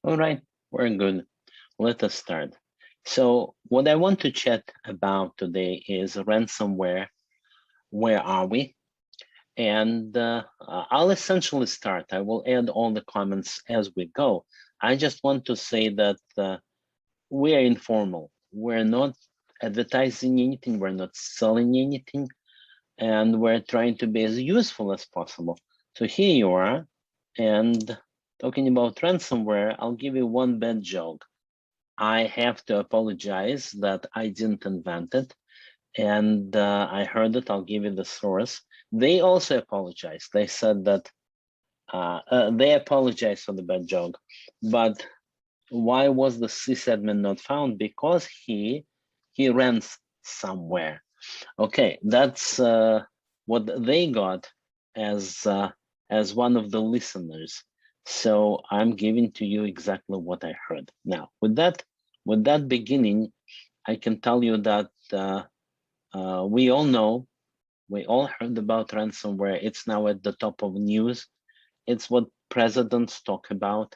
All right, we're good. Let us start. So, what I want to chat about today is ransomware. Where are we? And I'll essentially start. I will add all the comments as we go. I just want to say that we are informal. We're not advertising anything, we're not selling anything, and we're trying to be as useful as possible. So here you are, and talking about ransomware, I'll give you one bad joke. I have to apologize that I didn't invent it, and I heard it. I'll give you the source. They also apologized. They said that they apologized for the bad joke, but why was the sysadmin not found? Because he rents somewhere. Okay, that's what they got as one of the listeners. So I'm giving to you exactly what I heard. Now, with that beginning, I can tell you that we all know, we all heard about ransomware. It's now at the top of news. It's what presidents talk about,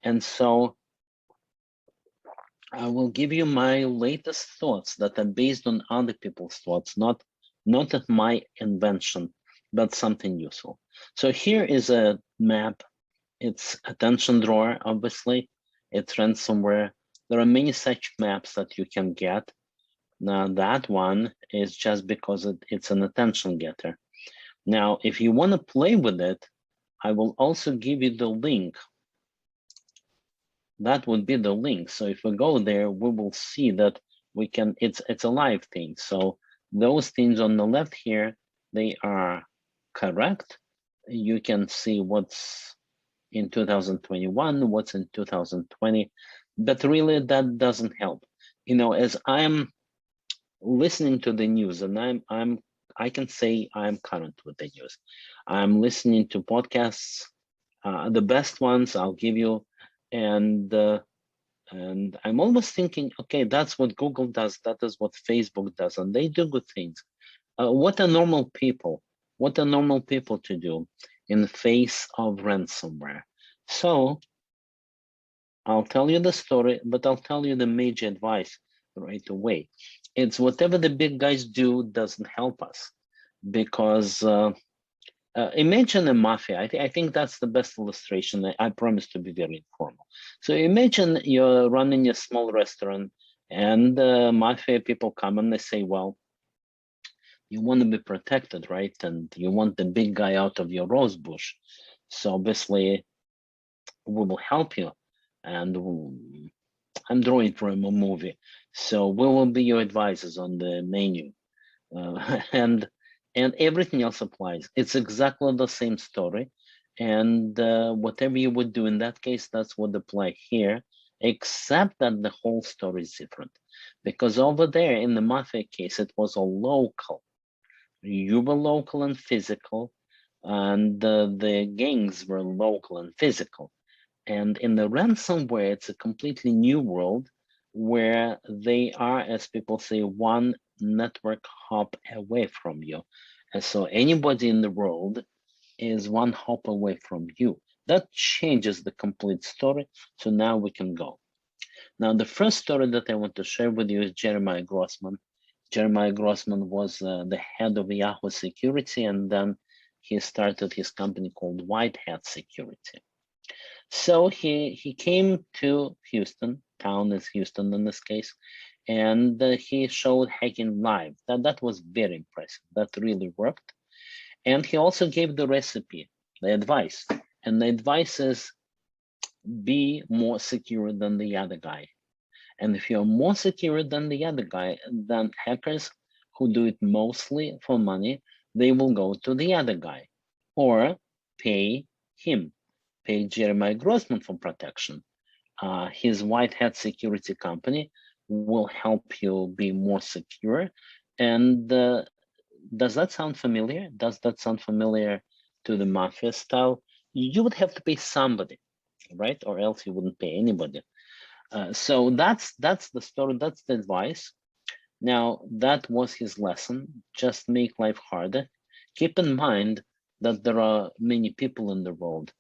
and so I will give you my latest thoughts that are based on other people's thoughts, not at my invention, but something useful. So here is a map. It's attention drawer, obviously. It's ransomware. There are many such maps that you can get. Now that one is just because it's an attention getter. Now, if you want to play with it, I will also give you the link. That would be the link. So if we go there, we will see that we can, it's a live thing. So those things on the left here, they are correct. You can see what's in 2021, what's in 2020, but really that doesn't help. You know, as I'm listening to the news, and I can say I'm current with the news. I'm listening to podcasts, the best ones I'll give you, and I'm almost thinking, okay, that's what Google does, that is what Facebook does, and they do good things. What are normal people? What are normal people to do in the face of ransomware? So I'll tell you the story, but I'll tell you the major advice right away. It's whatever the big guys do doesn't help us because imagine a mafia. I think that's the best illustration. I promise to be very informal. So imagine you're running a small restaurant and mafia people come and they say, well, you want to be protected, right? And you want the big guy out of your rose bush. So obviously we will help you. And I'm drawing from a movie. So we will be your advisors on the menu. And everything else applies. It's exactly the same story, and whatever you would do in that case, that's what apply here, except that the whole story is different, because over there in the mafia case, it was all local. You were local and physical, and the gangs were local and physical. And in the ransomware, it's a completely new world where they are, as people say, one network hop away from you. And so anybody in the world is one hop away from you. That changes the complete story. So now we can go. Now, the first story that I want to share with you is Jeremiah Grossman. Jeremiah Grossman was the head of Yahoo Security, and then he started his company called White Hat Security. So he came to Houston, town is Houston in this case, and he showed hacking live. That was very impressive. That really worked. And he also gave the recipe, the advice. And the advice is be more secure than the other guy. And if you're more secure than the other guy, then hackers who do it mostly for money, they will go to the other guy or pay him, pay Jeremiah Grossman for protection. His White Hat security company will help you be more secure. And does that sound familiar? Does that sound familiar to the mafia style? You would have to pay somebody, right? Or else you wouldn't pay anybody. So that's the story. That's the advice. Now that was his lesson. Just make life harder. Keep in mind that there are many people in the world.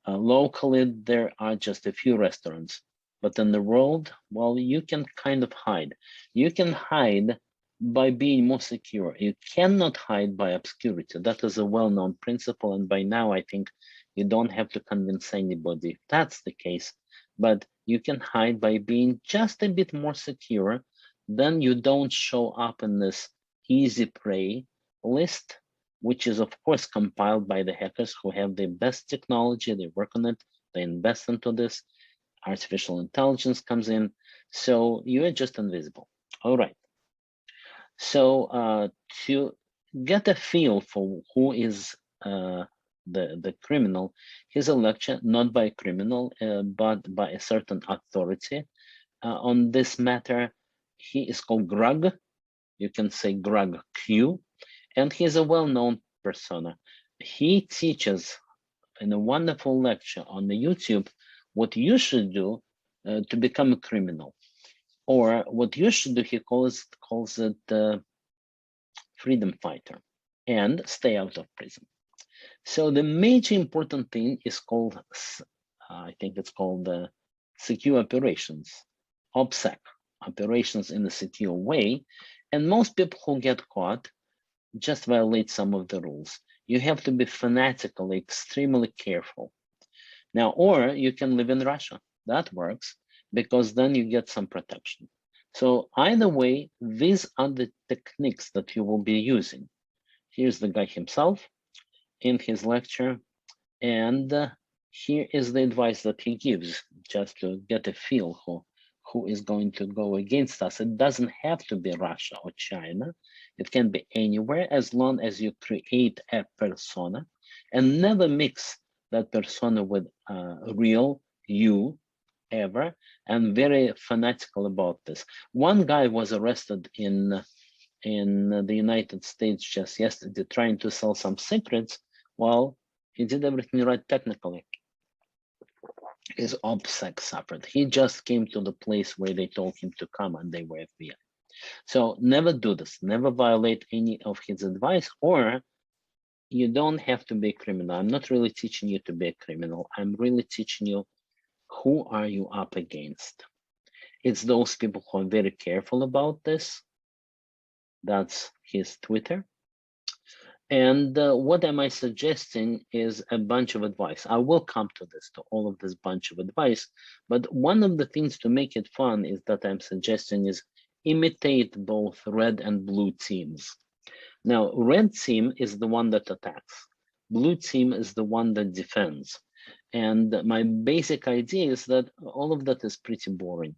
Locally, there are just a few restaurants, but in the world, well, you can kind of hide. You can hide by being more secure. You cannot hide by obscurity. That is a well-known principle, and by now, I think you don't have to convince anybody if that's the case. But you can hide by being just a bit more secure. Then you don't show up in this easy prey list, which is of course compiled by the hackers who have the best technology. They work on it, they invest into this. Artificial intelligence comes in, so you are just invisible. All right. So to get a feel for who is the criminal, here's a lecture not by a criminal, but by a certain authority on this matter. He is called Greg. You can say Greg Q, and he's a well-known persona. He teaches in a wonderful lecture on the YouTube what you should do to become a criminal, or what you should do. He calls it freedom fighter, and stay out of prison. So the major important thing is called, I think it's called secure operations, OPSEC, operations in a secure way. And most people who get caught just violate some of the rules. You have to be fanatically, extremely careful. Now, or you can live in Russia. That works because then you get some protection. So either way, these are the techniques that you will be using. Here's the guy himself in his lecture, and here is the advice that he gives just to get a feel who is going to go against us. It doesn't have to be Russia or China. It can be anywhere as long as you create a persona and never mix that persona with real you ever, and very fanatical about this. One guy was arrested in the United States just yesterday trying to sell some secrets. Well, he did everything right technically. His OPSEC suffered. He just came to the place where they told him to come and they were FBI. So never do this, never violate any of his advice, or you don't have to be a criminal. I'm not really teaching you to be a criminal. I'm really teaching you who are you up against. It's those people who are very careful about this. That's his Twitter. And what am I suggesting is a bunch of advice. I will come to this, to all of this bunch of advice, but one of the things to make it fun is that I'm suggesting is imitate both red and blue teams. Now, red team is the one that attacks. Blue team is the one that defends. And my basic idea is that all of that is pretty boring.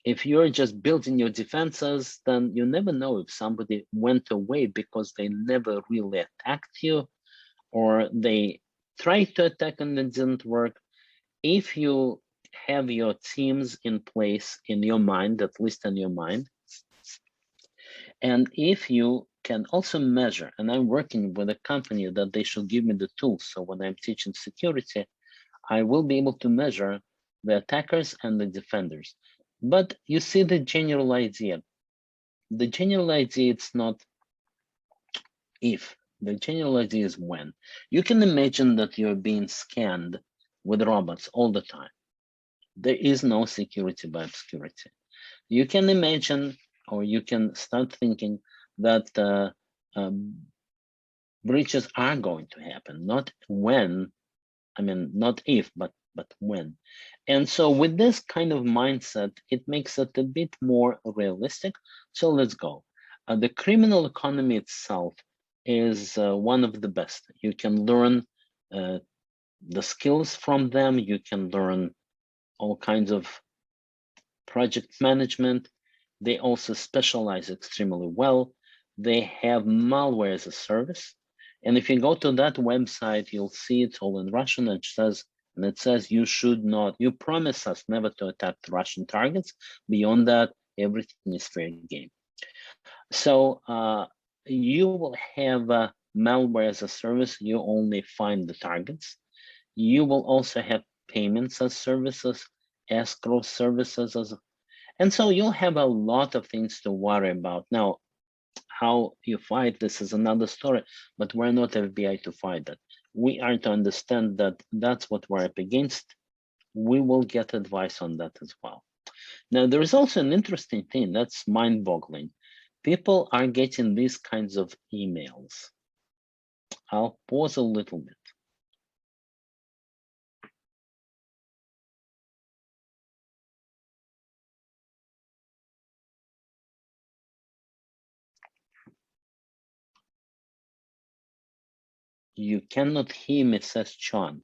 If you're just building your defenses, then you never know if somebody went away because they never really attacked you, or they tried to attack and it didn't work. If you have your teams in place in your mind, at least in your mind, and if you can also measure, and I'm working with a company that they should give me the tools, so when I'm teaching security, I will be able to measure the attackers and the defenders. But you see the general idea. The general idea, it's not if. The general idea is when. You can imagine that you're being scanned with robots all the time. There is no security by obscurity. You can imagine, or you can start thinking that breaches are going to happen, not when, I mean, not if, but when. And so with this kind of mindset, it makes it a bit more realistic. So let's go. The criminal economy itself is one of the best. You can learn the skills from them. You can learn all kinds of project management. They also specialize extremely well. They have malware as a service. And if you go to that website, you'll see it's all in Russian. And it says you should not, you promise us never to attack the Russian targets. Beyond that, everything is fair game. So you will have malware as a service. You only find the targets. You will also have payments as services, escrow services, and so you'll have a lot of things to worry about. Now, how you fight this is another story, but we're not FBI to fight that. we are to understand that that's what we're up against. We will get advice on that as well. Now, there is also an interesting thing that's mind-boggling. People are getting these kinds of emails. I'll pause a little bit. You cannot hear me, says John.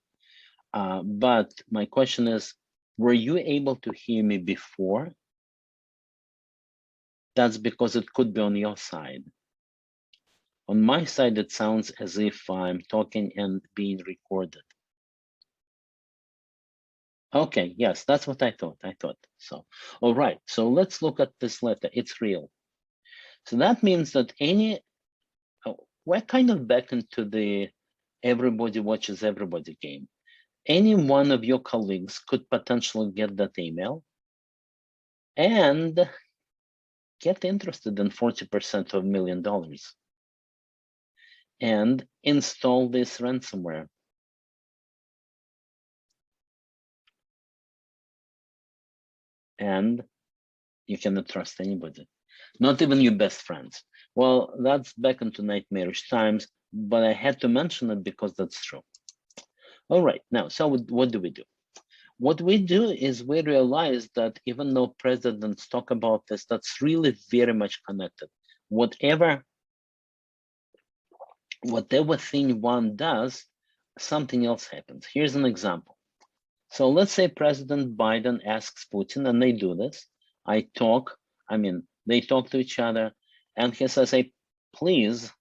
But my question is, were you able to hear me before? That's because it could be on your side. On my side, it sounds as if I'm talking and being recorded. Okay, yes, that's what I thought. So. All right, so let's look at this letter. It's real. So that means that we're kind of back into the everybody watches everybody game. Any one of your colleagues could potentially get that email and get interested in 40% of $1 million and install this ransomware. And you cannot trust anybody, not even your best friends. Well, that's back into nightmarish times, but I had to mention it because that's true. All right, now, so what do we do? What we do is we realize that even though presidents talk about this, that's really very much connected. Whatever thing one does, something else happens. Here's an example. So let's say President Biden asks Putin, and they do this. They talk to each other, and he says, hey, please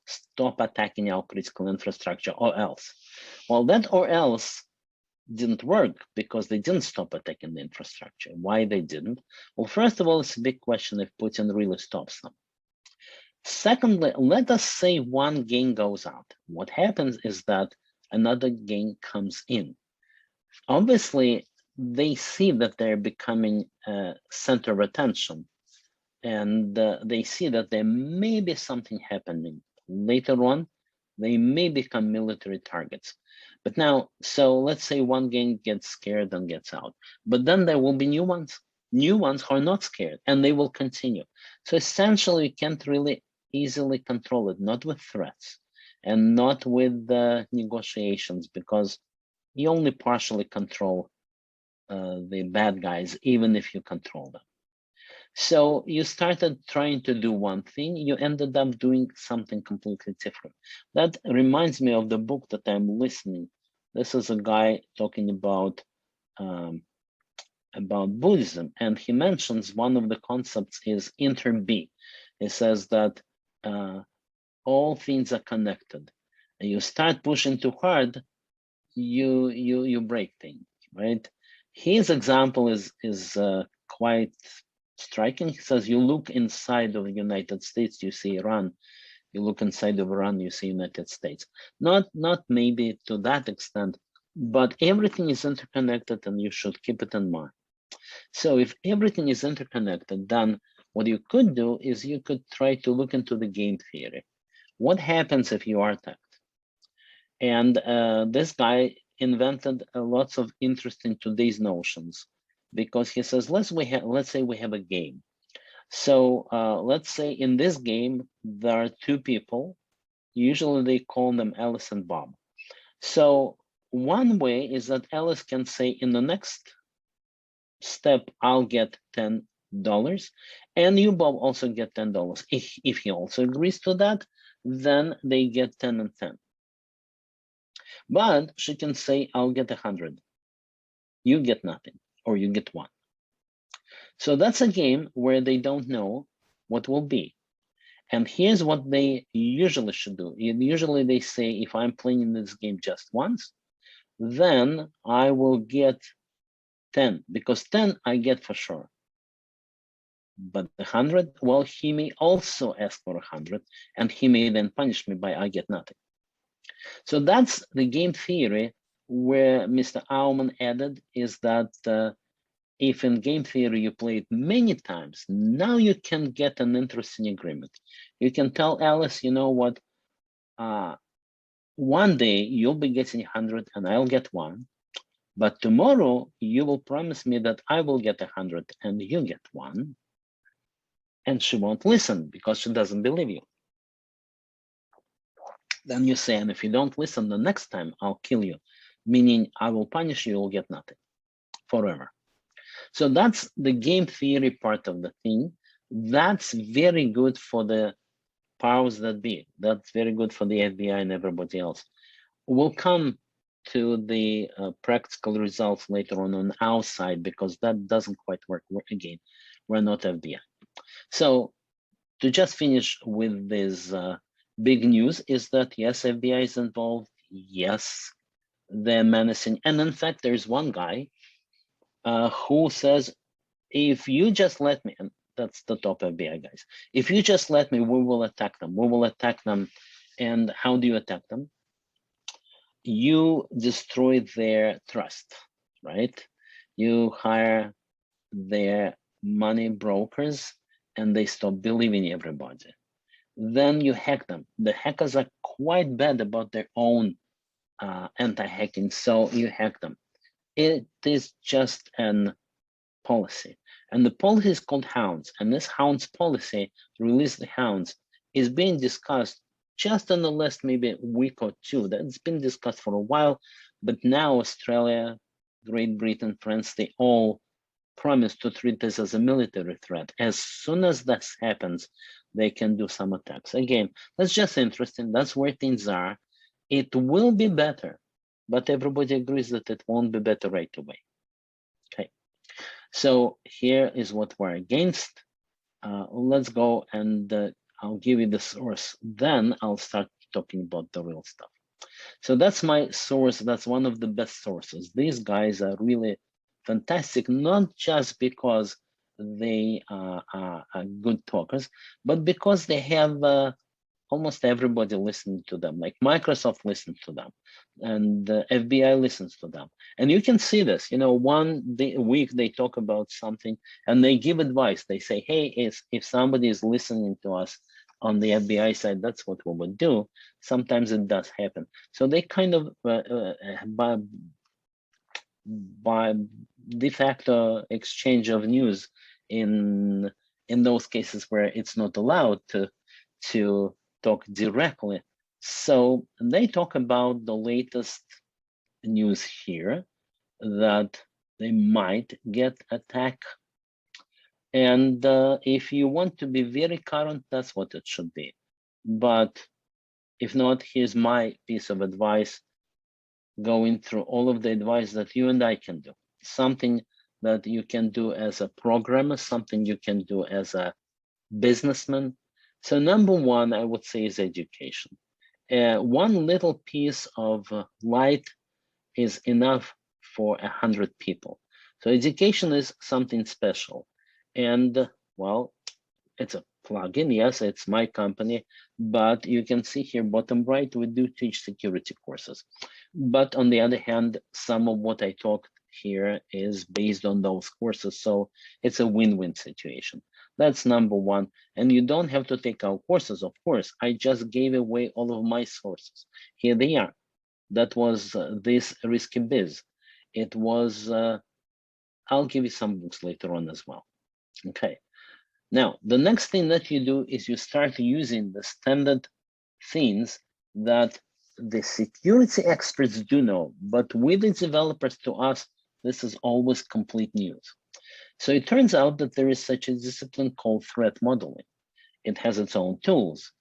stop attacking our critical infrastructure or else. Well, that or else didn't work because they didn't stop attacking the infrastructure. Why they didn't? Well, first of all, it's a big question if Putin really stops them. Secondly, let us say one gain goes out. What happens is that another gain comes in. Obviously, they see that they're becoming center of attention, and they see that there may be something happening. Later on, they may become military targets. But now, so let's say one gang gets scared and gets out, but then there will be new ones who are not scared, and they will continue. So essentially, you can't really easily control it, not with threats and not with negotiations, because you only partially control the bad guys, even if you control them. So you started trying to do one thing, you ended up doing something completely different. That reminds me of the book that I'm listening. This is a guy talking about Buddhism, and he mentions one of the concepts is inter-be. He says that all things are connected. And you start pushing too hard, you break things, right? His example is quite striking. He says, you look inside of the United States, you see Iran. You look inside of Iran, you see United States. Not maybe to that extent, but everything is interconnected, and you should keep it in mind. So if everything is interconnected, then what you could do is you could try to look into the game theory. What happens if you are attacked? And this guy invented lots of interesting today's notions, because he says, let's say we have a game. So let's say in this game, there are two people. Usually they call them Alice and Bob. So one way is that Alice can say, in the next step, I'll get $10, and you, Bob, also get $10. If he also agrees to that, then they get 10 and 10. But she can say, I'll get 100. You get nothing, or you get 1. So that's a game where they don't know what will be. And here's what they usually should do. Usually they say, if I'm playing this game just once, then I will get 10, because 10 I get for sure. But the 100, well, he may also ask for 100, and he may then punish me by I get nothing. So that's the game theory where Mr. Aumann added is that if in game theory you play it many times, now you can get an interesting agreement. You can tell Alice, you know what, one day you'll be getting 100 and I'll get 1, but tomorrow you will promise me that I will get 100 and you get 1, and she won't listen because she doesn't believe you. Then you say, and if you don't listen the next time, I'll kill you, meaning I will punish you, you'll get nothing forever. So that's the game theory part of the thing. That's very good for the powers that be. That's very good for the FBI and everybody else. We'll come to the practical results later on our side, because that doesn't quite work. Again, we're not FBI. So to just finish with this big news is that yes, FBI is involved. Yes, they're menacing. And in fact, there's one guy who says, if you just let me, and that's the top FBI guys, if you just let me, we will attack them. We will attack them. And how do you attack them? You destroy their trust, right? You hire their money brokers and they stop believing everybody. Then you hack them. The hackers are quite bad about their own anti-hacking, so you hack them. It is just an policy. And the policy is called Hounds. And this Hounds policy, release the Hounds, is being discussed just in the last maybe week or two. That's been discussed for a while, but now Australia, Great Britain, France, they all promise to treat this as a military threat. As soon as this happens, they can do some attacks. Again, that's just interesting. That's where things are. It will be better, but everybody agrees that it won't be better right away. Okay. So here is what we're against. Let's go and I'll give you the source. Then I'll start talking about the real stuff. So that's my source. That's one of the best sources. These guys are really fantastic, not just because they are good talkers, but because they have almost everybody listening to them. Like Microsoft listens to them, and the FBI listens to them. And you can see this, you know, week they talk about something and they give advice. They say, hey, if somebody is listening to us on the FBI side, that's what we would do. Sometimes it does happen. So they kind of, by de facto exchange of news in those cases where it's not allowed to talk directly. So they talk about the latest news here, that they might get attacked. And if you want to be very current, that's what it should be. But if not, here's my piece of advice, going through all of the advice that you and I can do. Something that you can do as a programmer, something you can do as a businessman. So number one, I would say, is education. One little piece of light is enough for 100 people. So education is something special. And well, it's a plugin. Yes, it's my company, but you can see here, bottom right, we do teach security courses. But on the other hand, some of what I talked here is based on those courses. So it's a win-win situation. That's number one. And you don't have to take our courses, of course. I just gave away all of my sources. Here they are. That was this Risky Biz. It was, I'll give you some books later on as well. Okay. Now, the next thing that you do is you start using the standard things that the security experts do know, but with the developers, to us, this is always complete news. So it turns out that there is such a discipline called threat modeling. It has its own tools.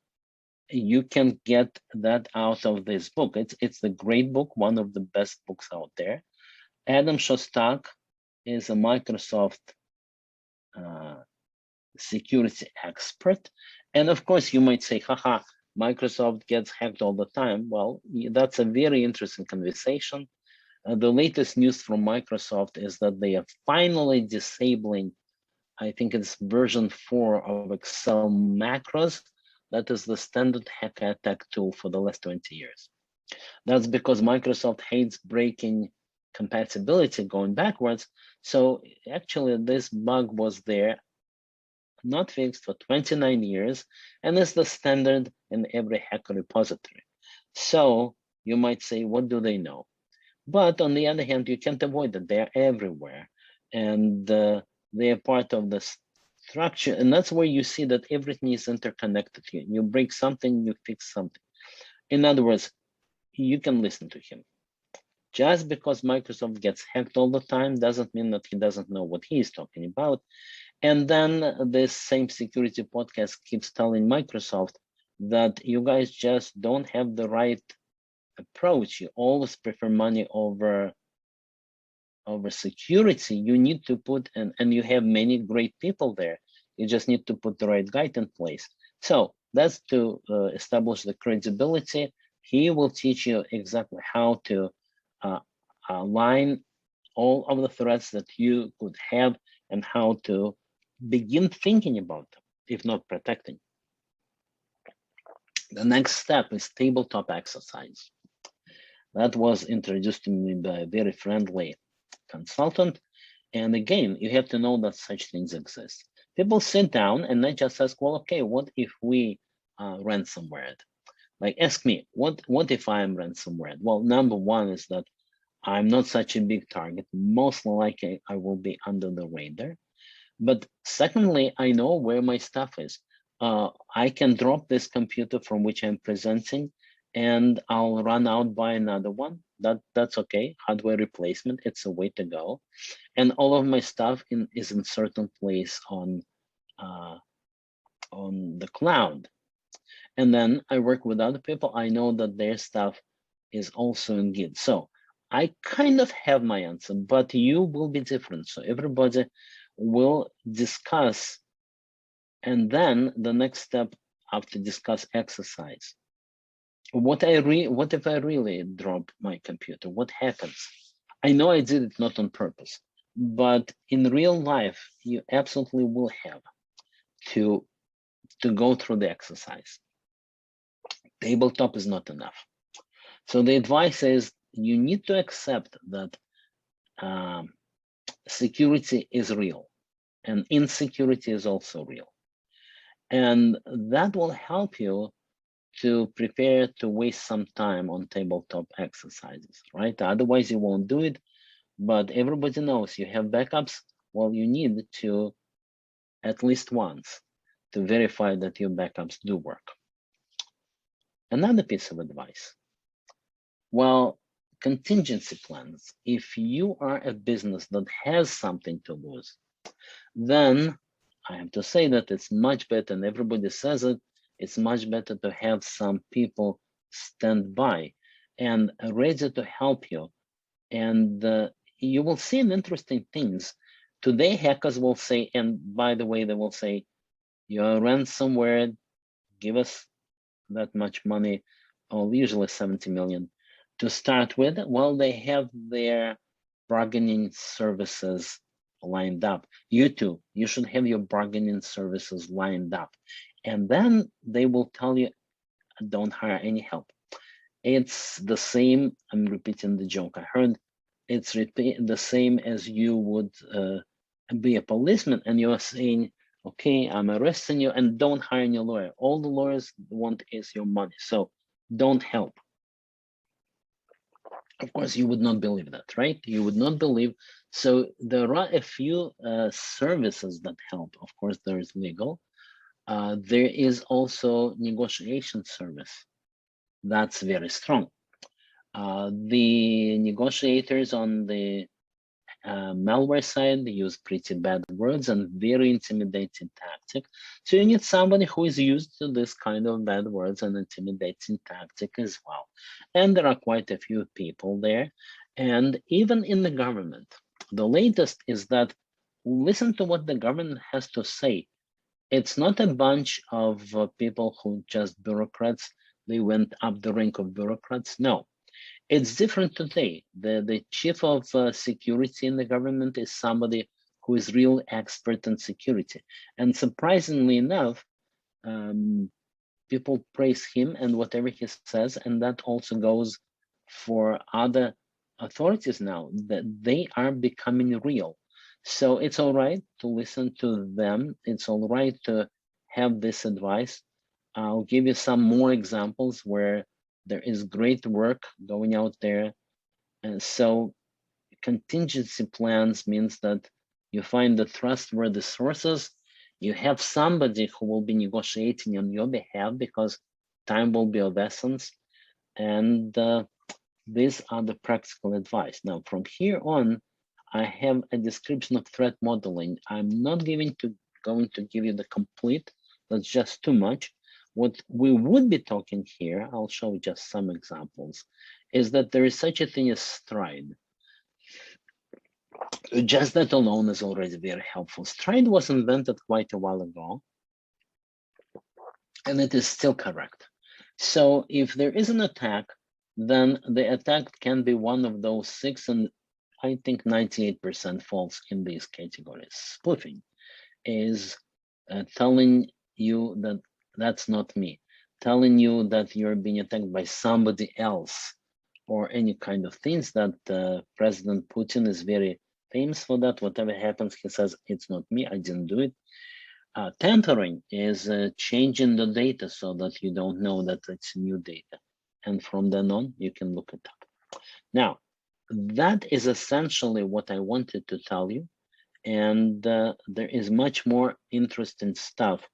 You can get that out of this book. It's the great book, one of the best books out there. Adam Shostak is a Microsoft security expert. And of course, you might say, haha, Microsoft gets hacked all the time. Well, that's a very interesting conversation. The latest news from Microsoft is that they are finally disabling, I think it's version 4 of Excel macros. That is the standard hack attack tool for the last 20 years. That's because Microsoft hates breaking compatibility going backwards. So actually this bug was there, not fixed, for 29 years, and is the standard in every hacker repository. So you might say, what do they know? But on the other hand, you can't avoid that. They're everywhere, and they are part of the structure. And that's where you see that everything is interconnected here. You break something, you fix something. In other words, you can listen to him. Just because Microsoft gets hacked all the time doesn't mean that he doesn't know what he is talking about. And then this same security podcast keeps telling Microsoft that you guys just don't have the right approach. You always prefer money over security. You need to put, and you have many great people there. You just need to put the right guide in place. So that's to establish the credibility. He will teach you exactly how to align all of the threats that you could have and how to begin thinking about them, if not protecting. The next step is tabletop exercise. That was introduced to me by a very friendly consultant. And again, you have to know that such things exist. People sit down and they just ask, well, okay, what if we ransomware? Like, ask me, what if I am ransomware? Well, number one is that I'm not such a big target. Most likely I will be under the radar. But secondly, I know where my stuff is. I can drop this computer from which I'm presenting and I'll run out, buy another one. That's okay. Hardware replacement, it's a way to go. And all of my stuff is in certain place on the cloud. And then I work with other people. I know that their stuff is also in Git. So I kind of have my answer, but you will be different. So everybody will discuss. And then the next step after discuss exercise. What if I really drop my computer? What happens? I know I did it not on purpose, but in real life, you absolutely will have to go through the exercise. Tabletop is not enough. So the advice is you need to accept that security is real and insecurity is also real. And that will help you to prepare to waste some time on tabletop exercises, right? Otherwise you won't do it, but everybody knows you have backups. Well, you need to at least once to verify that your backups do work. Another piece of advice. Well, contingency plans. If you are a business that has something to lose, then I have to say that it's much better, and everybody says it, it's much better to have some people stand by and ready to help you. And you will see interesting things. Today, hackers will say, and by the way, they will say, you're ransomware, give us that much money, or usually 70 million to start with. Well, they have their bargaining services lined up. You too, you should have your bargaining services lined up. And then they will tell you, don't hire any help. It's the same, I'm repeating the joke I heard, it's the same as you would be a policeman and you're saying, okay, I'm arresting you and don't hire any lawyer. All the lawyers want is your money, so don't help. Of course, you would not believe that, right? You would not believe. So there are a few services that help. Of course, there is legal. There is also negotiation service. That's very strong. The negotiators on the malware side, they use pretty bad words and very intimidating tactic. So you need somebody who is used to this kind of bad words and intimidating tactic as well. And there are quite a few people there. And even in the government, the latest is that listen to what the government has to say. It's not a bunch of people who just bureaucrats. They went up the rank of bureaucrats. No, it's different today. The chief of security in the government is somebody who is real expert in security. And surprisingly enough, people praise him and whatever he says, and that also goes for other authorities now, that they are becoming real. So it's all right to listen to them. It's all right to have this advice. I'll give you some more examples where There is great work going out there. And so contingency plans means that you find the trustworthy sources. You have somebody who will be negotiating on your behalf because time will be of essence. And these are the practical advice. Now, from here on, I have a description of threat modeling. I'm not going to give you the complete, that's just too much. What we would be talking here, I'll show just some examples, is that there is such a thing as stride. Just that alone is already very helpful. Stride was invented quite a while ago, and it is still correct. So if there is an attack, then the attack can be one of those six, and I think 98% falls in these categories. Spoofing is telling you that that's not me, telling you that you're being attacked by somebody else, or any kind of things that President Putin is very famous for that. Whatever happens, he says, it's not me, I didn't do it. Tampering is changing the data so that you don't know that it's new data. And from then on, you can look it up. Now, that is essentially what I wanted to tell you. And there is much more interesting stuff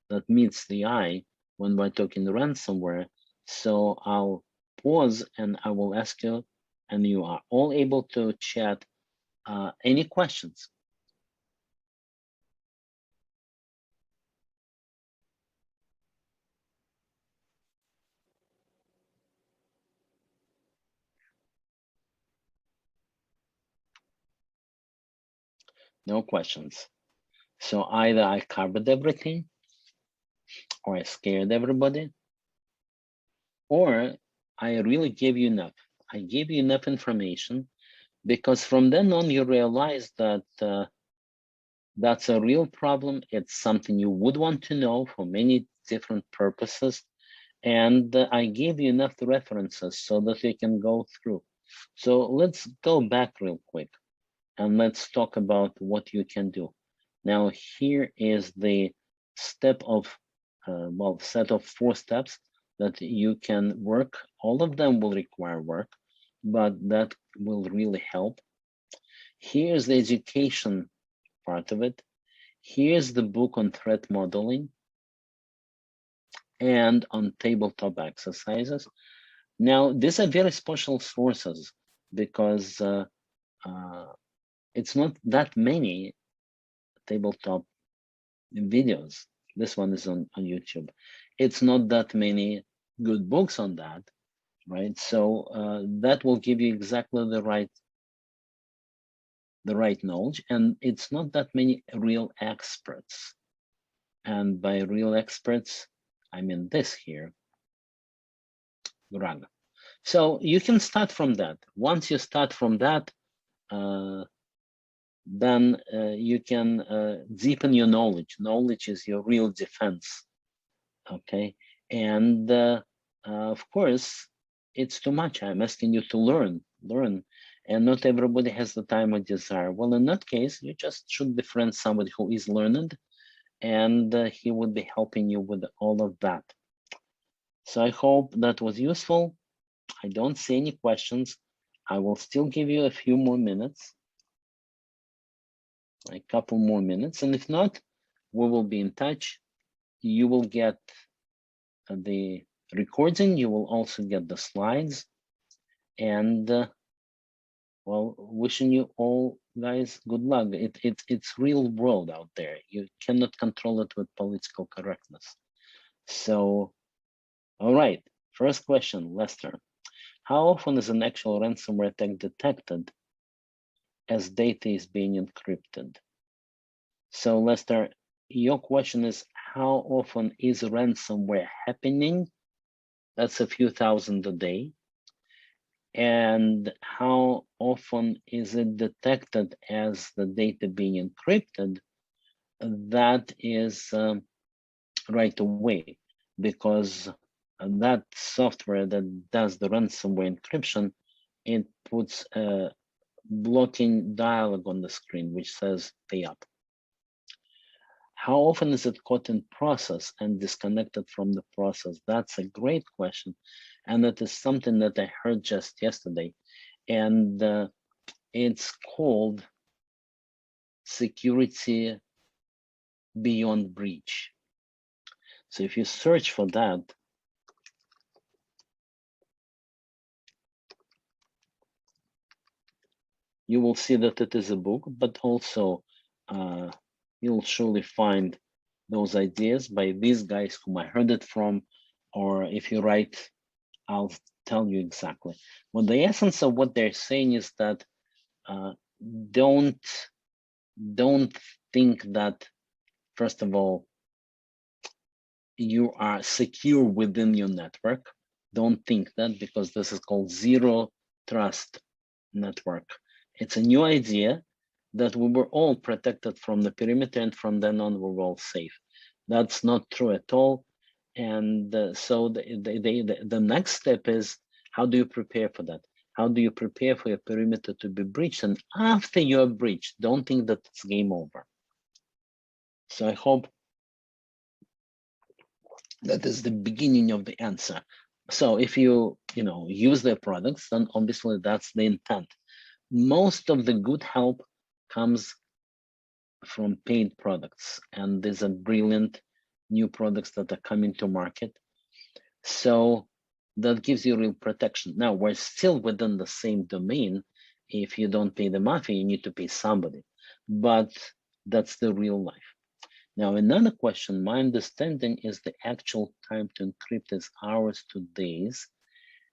that meets the eye when we're talking ransomware. So I'll pause and I will ask you, and you are all able to chat, any questions? No questions. So either I covered everything, or I scared everybody, or I really gave you enough. I gave you enough information, because from then on you realize that that's a real problem. It's something you would want to know for many different purposes. And I gave you enough references so that you can go through. So let's go back real quick and let's talk about what you can do. Now, here is the step of, well, set of 4 steps that you can work. All of them will require work, but that will really help. Here's the education part of it. Here's the book on threat modeling and on tabletop exercises. Now, these are very special sources because it's not that many tabletop videos. This one is on YouTube. It's not that many good books on that, right? So that will give you exactly the right knowledge, and it's not that many real experts. And by real experts, I mean this here, Greg. So you can start from that. Once you start from that, then you can deepen your knowledge. Knowledge is your real defense, okay? And of course, it's too much. I'm asking you to learn, and not everybody has the time or desire. Well, in that case, you just should befriend somebody who is learned, and he would be helping you with all of that. So I hope that was useful. I don't see any questions. I will still give you a few more minutes, a couple more minutes. And if not, we will be in touch. You will get the recording. You will also get the slides. And well, wishing you all guys good luck. It's real world out there. You cannot control it with political correctness. So, all right. First question, Lester. How often is an actual ransomware attack detected as data is being encrypted? So Lester, your question is how often is ransomware happening? That's a few thousand a day. And how often is it detected as the data being encrypted? That is right away, because that software that does the ransomware encryption, it puts a blocking dialog on the screen which says pay up. How often is it caught in process and disconnected from the process? That's a great question. and that is something that I heard just yesterday, and it's called security beyond breach. So if you search for that, you will see that it is a book, but also you'll surely find those ideas by these guys whom I heard it from, or if you write, I'll tell you exactly. Well, the essence of what they're saying is that uh, don't think that, first of all, you are secure within your network. Don't think that, because this is called zero trust network. It's a new idea that we were all protected from the perimeter, and from then on we were all safe. That's not true at all. And so the next step is, how do you prepare for that? How do you prepare for your perimeter to be breached? And after you are breached, don't think that it's game over. So I hope that is the beginning of the answer. So if you use their products, then obviously that's the intent. Most of the good help comes from paid products, and these are brilliant new products that are coming to market. So that gives you real protection. Now, we're still within the same domain. If you don't pay the mafia, you need to pay somebody, but that's the real life. Now, another question, my understanding is the actual time to encrypt is hours to days,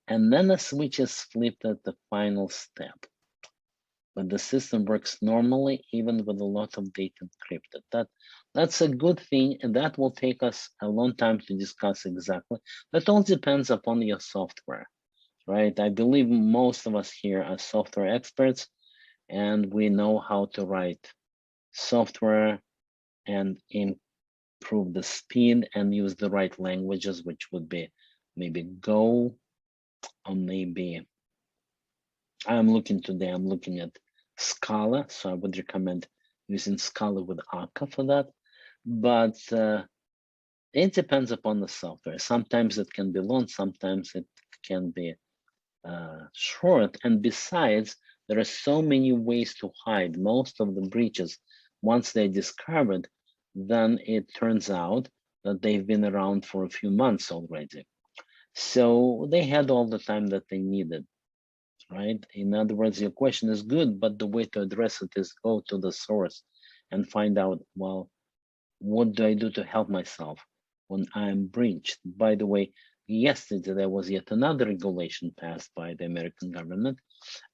and then the switch is flipped at the final step. But the system works normally, even with a lot of data encrypted. That's a good thing, and that will take us a long time to discuss exactly. That all depends upon your software, right? I believe most of us here are software experts, and we know how to write software and improve the speed and use the right languages, which would be maybe Go, or maybe I'm looking at Scala, so I would recommend using Scala with Akka for that. But it depends upon the software. Sometimes it can be long, sometimes it can be short. And besides, there are so many ways to hide most of the breaches. Once they're discovered, then it turns out that they've been around for a few months already. So they had all the time that they needed, right? In other words, your question is good, but the way to address it is go to the source and find out, well, what do I do to help myself when I'm breached? By the way, yesterday there was yet another regulation passed by the American government,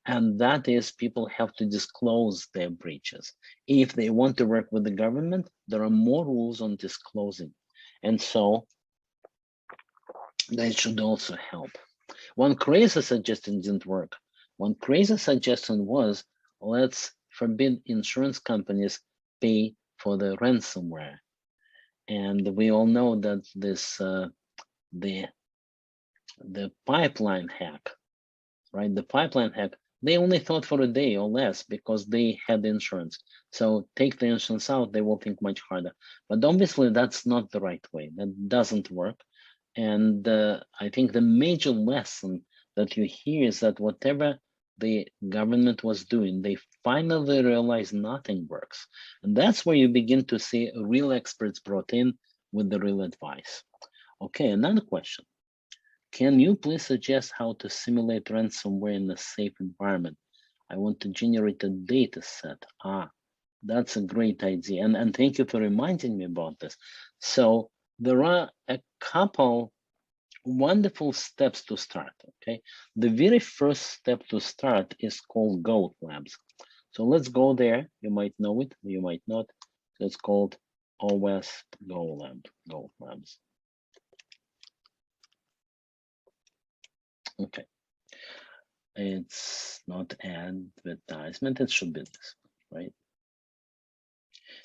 and that is people have to disclose their breaches. If they want to work with the government, there are more rules on disclosing. And so that should also help. One crazy suggestion didn't work. One crazy suggestion was, let's forbid insurance companies pay for the ransomware. And we all know that this the pipeline hack, right? The pipeline hack, they only thought for a day or less because they had insurance. So take the insurance out, they will think much harder. But obviously that's not the right way. That doesn't work. And I think the major lesson that you hear is that whatever the government was doing, they finally realized nothing works. And that's where you begin to see real experts brought in with the real advice. Okay, another question. Can you please suggest how to simulate ransomware in a safe environment? I want to generate a data set. That's a great idea. And thank you for reminding me about this. So there are a couple wonderful steps to start, okay? The very first step to start is called Goat Labs. So let's go there. You might know it, you might not. So it's called OS Go Labs. Okay. It's not advertisement, it should be this, right?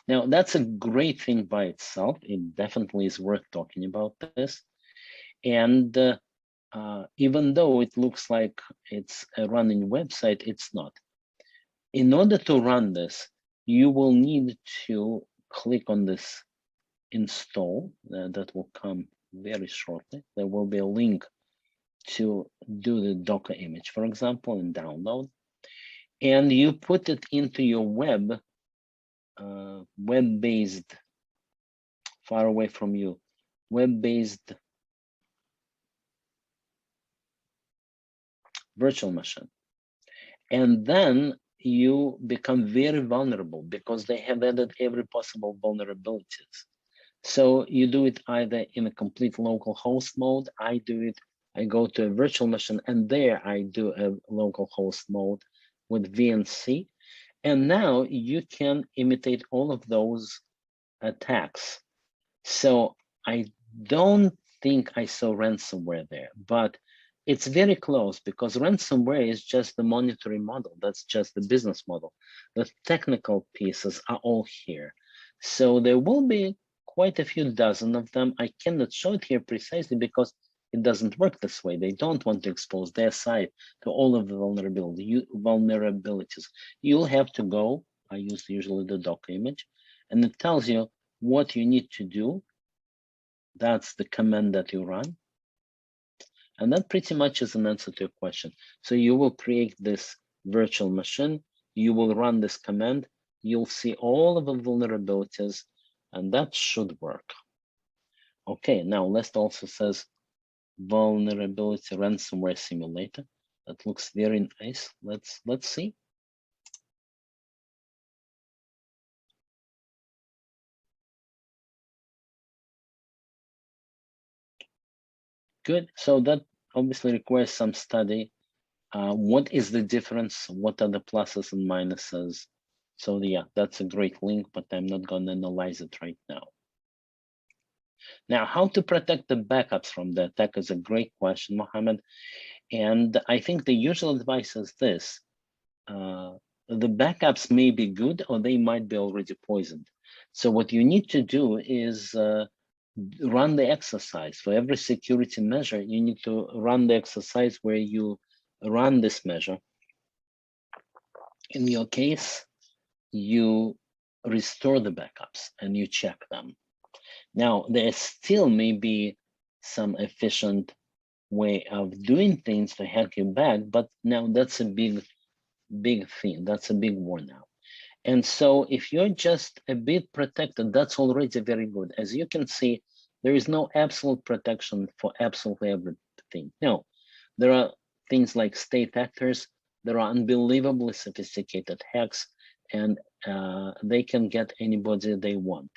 Now, that's a great thing by itself. It definitely is worth talking about this. And even though it looks like it's a running website, it's not. In order to run this, you will need to click on this install that will come very shortly. There will be a link to do the Docker image, for example, and download, and you put it into your web-based, far away from you, web-based virtual machine. And then you become very vulnerable because they have added every possible vulnerabilities. So you do it either in a complete local host mode. I do it, I go to a virtual machine, and there I do a local host mode with VNC. And now you can imitate all of those attacks. So I don't think I saw ransomware there, but it's very close because ransomware is just the monetary model. That's just the business model. The technical pieces are all here. So there will be quite a few dozen of them. I cannot show it here precisely because it doesn't work this way. They don't want to expose their site to all of the vulnerabilities. You'll have to go, I use usually the Docker image, and it tells you what you need to do. That's the command that you run. And that pretty much is an answer to your question. So you will create this virtual machine, you will run this command, you'll see all of the vulnerabilities, and that should work. Okay, now Lest also says vulnerability ransomware simulator. That looks very nice. Let's see. Good. So that obviously requires some study. What is the difference? What are the pluses and minuses? So yeah, that's a great link, but I'm not going to analyze it right now. Now, how to protect the backups from the attack is a great question, Mohammed. And I think the usual advice is this. The backups may be good or they might be already poisoned. So what you need to do is run the exercise. For every security measure, you need to run the exercise where you run this measure. In your case, you restore the backups and you check them. Now, there still may be some efficient way of doing things to hack you back, but now that's a big thing. That's a big war now. And so if you're just a bit protected, that's already very good. As you can see, there is no absolute protection for absolutely everything. No, there are things like state actors. There are unbelievably sophisticated hacks, and they can get anybody they want.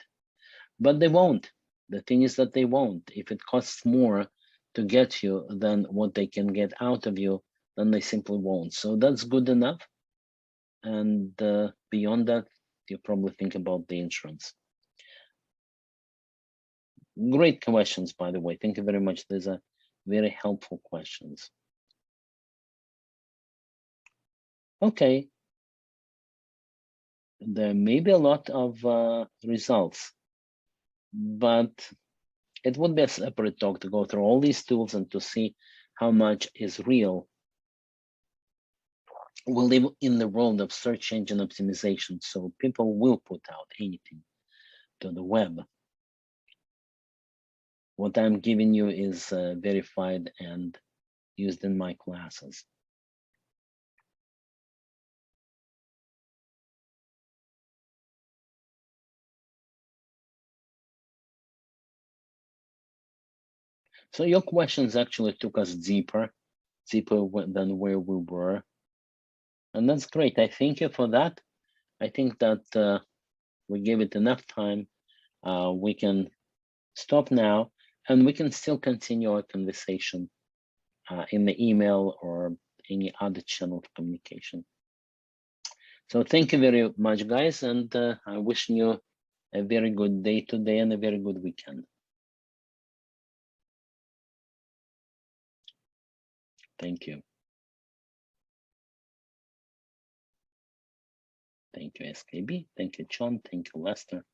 But they won't. The thing is that they won't. If it costs more to get you than what they can get out of you, then they simply won't. So that's good enough. And beyond that, you probably think about the insurance. Great questions, by the way. Thank you very much. These are very helpful questions. Okay. There may be a lot of results, but it would be a separate talk to go through all these tools and to see how much is real. We live in the world of search engine optimization, so people will put out anything to the web. What I'm giving you is verified and used in my classes. So your questions actually took us deeper than where we were. And that's great. I thank you for that. I think that we gave it enough time. We can stop now and we can still continue our conversation in the email or any other channel of communication. So thank you very much, guys. And I'm wishing you a very good day today and a very good weekend. Thank you. Thank you, SKB. Thank you, John. Thank you, Lester.